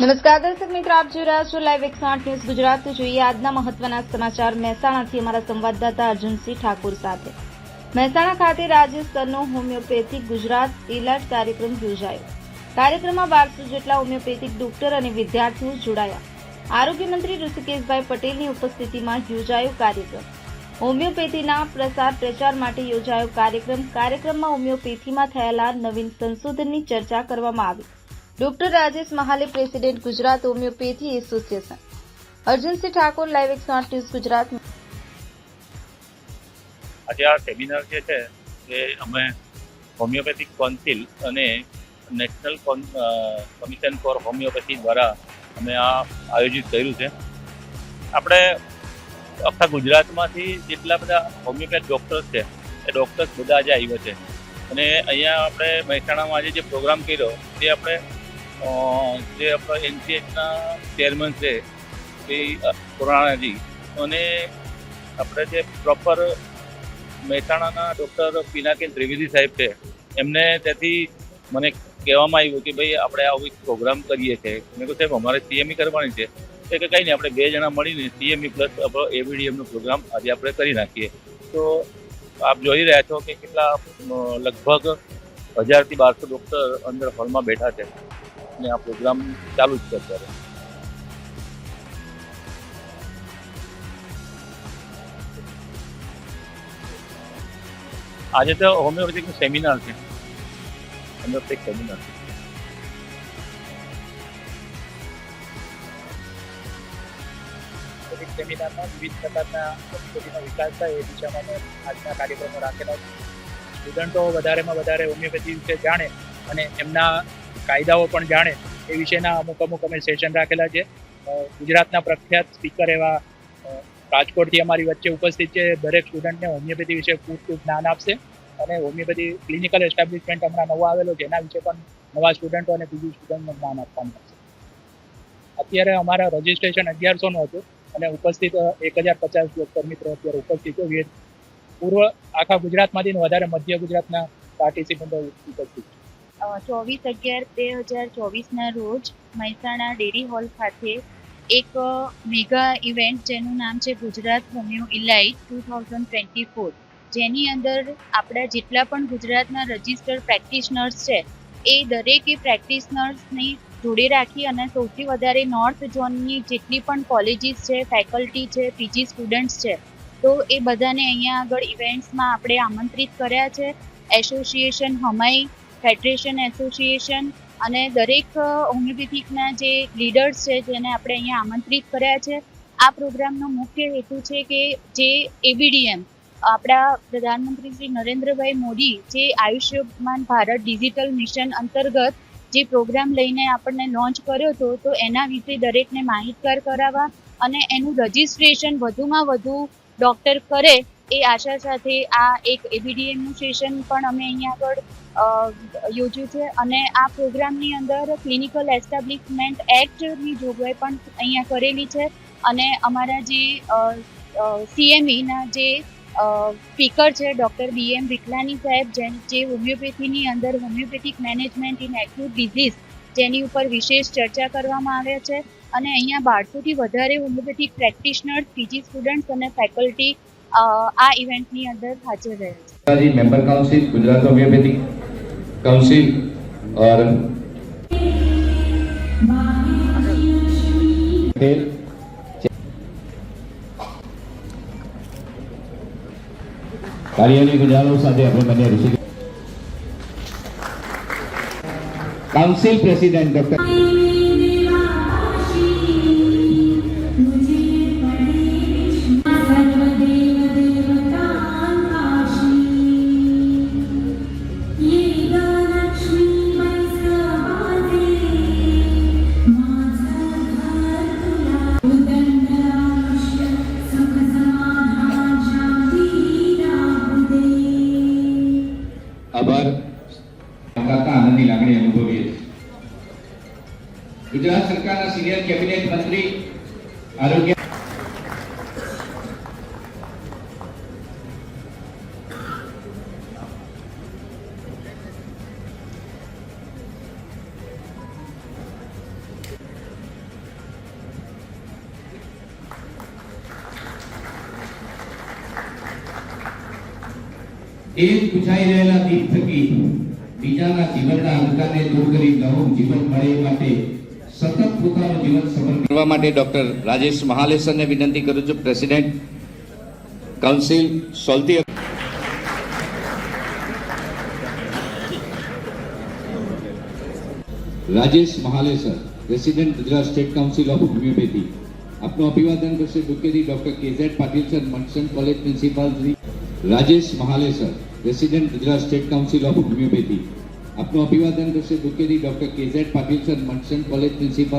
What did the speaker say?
નમસ્કાર દર્શક મિત્રો, આપ જોઈ રહ્યા છો લાઈવ 108 ન્યૂઝ ગુજરાત। તો જોઈએ આજના મહત્વના સમાચાર મહેસાણાથી અમારા સંવાદદાતા અર્જુનસિંહ ઠાકુર સાથે। મહેસાણા ખાતે રાજ્ય સ્તરનો હોમિયોપેથિક ગુજરાત ઇલાજ કાર્યક્રમ યોજાયો। કાર્યક્રમમાં 1200 જેટલા હોમિયોપેથિક ડોક્ટર અને વિદ્યાર્થીઓ જોડાયા। આરોગ્ય મંત્રી ઋષિકેશભાઈ પટેલની ઉપસ્થિતિમાં યોજાયો કાર્યક્રમ। હોમિયોપેથીના પ્રચાર માટે યોજાયો કાર્યક્રમમાં હોમિયોપેથીમાં થયેલા નવીન સંશોધનની ચર્ચા કરવામાં આવી। Doctor Rajesh Mahale, president Gujarat homeopathy association. Arjunsinh Thakor, live 108 news Gujarat. આજે આ સેમિનાર જે છે એ અમે હોમિયોપેથિક કાઉન્સિલ અને નેશનલ કમિશન ફોર હોમિયોપેથી દ્વારા અમે આ આયોજિત કર્યું છે। આપણે આખા ગુજરાતમાંથી જેટલા બધા હોમિયોપેથ ડૉક્ટર્સ છે એ ડૉક્ટર્સ બધા આજે આવ્યા છે અને અહીંયા આપણે મહેસાણામાં આજે જે પ્રોગ્રામ કર્યો તે આપણે જે આપણા એનસીએચના ચેરમેન છે એ પુરાણાજી અને આપણે જે પ્રોપર મહેસાણાના ડૉક્ટર પિનાકીન ત્રિવેદી સાહેબ છે એમને ત્યાંથી મને કહેવામાં આવ્યું કે ભાઈ આપણે આવું એક પ્રોગ્રામ કરીએ છીએ। મેં કહ્યું સાહેબ અમારે સીએમઈ કરવાની છે કે કંઈ નહીં, આપણે 2 જણા મળીને સીએમઈ પ્લસ આપણો એબીડીએમનો પ્રોગ્રામ આજે આપણે કરી નાખીએ। તો આપ જોઈ રહ્યા છો કે કેટલા લગભગ 1000 થી 1200 ડૉક્ટર અંદર હોલમાં બેઠા છે અને આ પ્રોગ્રામ ચાલુ જ છે અત્યારે। આજે તો હોમિયોપેથિકનું સેમિનાર છે, હોમિયોપેથિક સેમિનાર છે। સેમિનારમાં વિવિધ પ્રકારના હોમિયોપેથીનો વિકાસ થાય એ દિશામાં આજના કાર્યક્રમો રાખેલા છે। સ્ટુડન્ટો વધારેમાં વધારે હોમિયોપેથી વિશે જાણે અને એમના કાયદાઓ પણ જાણે એ વિશેના અમુક અમે સેશન રાખેલા છે। ગુજરાતના પ્રખ્યાત સ્પીકર એવા રાજકોટથી અમારી વચ્ચે ઉપસ્થિત છે। દરેક સ્ટુડન્ટને હોમિયોપેથી વિશે પૂરતું જ્ઞાન આપશે અને હોમિયોપેથી ક્લિનિકલ એસ્ટાબ્લિશમેન્ટ હમણાં નવો આવેલો છે એના વિશે પણ નવા સ્ટુડન્ટો અને બીજું સ્ટુડન્ટને જ્ઞાન આપવાનું આવશે। અત્યારે અમારા રજિસ્ટ્રેશન 1100નું હતું અને ઉપસ્થિત 1050 ડૉક્ટર મિત્રો અત્યારે ઉપસ્થિત છે। પૂર્વ આખા ગુજરાતમાંથી વધારે મધ્ય ગુજરાતના પાર્ટિસિપન્ટો ઉપસ્થિત છે। 24/11/2024ના રોજ મહેસાણા ડેરી હોલ ખાતે એક મેગા ઇવેન્ટ જેનું નામ છે ગુજરાત હોમિયો ઇલાઇટ 2024, જેની અંદર આપણા જેટલા પણ ગુજરાતના રજિસ્ટર્ડ પ્રેક્ટિશનર્સ છે એ દરેકે પ્રેક્ટિશનર્સની જોડે રાખી અને સૌથી વધારે નોર્થ ઝોનની જેટલી પણ કોલેજીસ છે, ફેકલ્ટી છે, પીજી સ્ટુડન્ટ્સ છે, તો એ બધાને અહીંયા આગળ ઇવેન્ટ્સમાં આપણે આમંત્રિત કર્યા છે। એસોસિએશન હમાઈ, ફેડરેશન એસોસિએશન અને દરેક હોમિયોપેથિકના જે લીડર્સ છે જેને આપણે અહીંયા આમંત્રિત કર્યા છે। આ પ્રોગ્રામનો મુખ્ય હેતુ છે કે જે એબીડીએમ આપણા પ્રધાનમંત્રી શ્રી નરેન્દ્રભાઈ મોદી જે આયુષ્યમાન ભારત ડિજિટલ મિશન અંતર્ગત જે પ્રોગ્રામ લઈને આપણને લોન્ચ કર્યો હતો, તો એના વિશે દરેકને માહિતગાર કરાવવા અને એનું રજિસ્ટ્રેશન વધુમાં વધુ ડૉક્ટર કરે એ આશા સાથે આ એક એબીડીએમનું સેશન પણ અમે અહીંયા આગળ યોજ્યું છે। અને આ પ્રોગ્રામની અંદર ક્લિનિકલ એસ્ટાબ્લિશમેન્ટ એક્ટની જોગવાઈ પણ અહીંયા કરેલી છે અને અમારા જે સીએમઈના જે સ્પીકર છે ડૉક્ટર BM વિકલાની સાહેબ, જે હોમિયોપેથીની અંદર homeopathic management in acute disease જેની ઉપર વિશેષ ચર્ચા કરવામાં આવે છે અને અહીંયા 1200 થી વધારે હોમિયોપેથિક પ્રેક્ટિશનર્સ, પીજી સ્ટુડન્ટ્સ અને ફેકલ્ટી આ ઇવેન્ટની અંદર હાજર રહે છે। Member council Gujarat homeopathic council और કાર્યની ગુજારો સાથે આપણે બંને ઋષિ કાઉન્સિલ પ્રેસિડેન્ટ ડોક્ટર આભાર આનંદની લાગણી અનુભવીએ છીએ। ગુજરાત સરકારના સિનિયર કેબિનેટ મંત્રી આરોગ્ય એ જ પૂછાઈ રહેલા દીપ થકી બીજાના જીવનના અંધકારને દૂર કરી નવું જીવન મળે એ માટે સતત પોતાનું જીવન સમર્પિત કરવા માટે ડોક્ટર રાજેશ મહાલેસરને વિનંતી કરું છું, પ્રેસિડેન્ટ કાઉન્સિલ સોલતી. Rajesh Mahale sir, president Gujarat state council of homeopathy, આપનું અભિવાદન કરશે ડોક્ટર કેઝેડ પાટીલ સર, મનસન college principal Shri. Rajesh Mahale sir, president Gujarat state council of homeopathy, આપનું અભિવાદન કરશે ડોક્ટર કેઝેડ પાટીલ સર, મનસન કોલેજ પ્રિન્સિપાલ.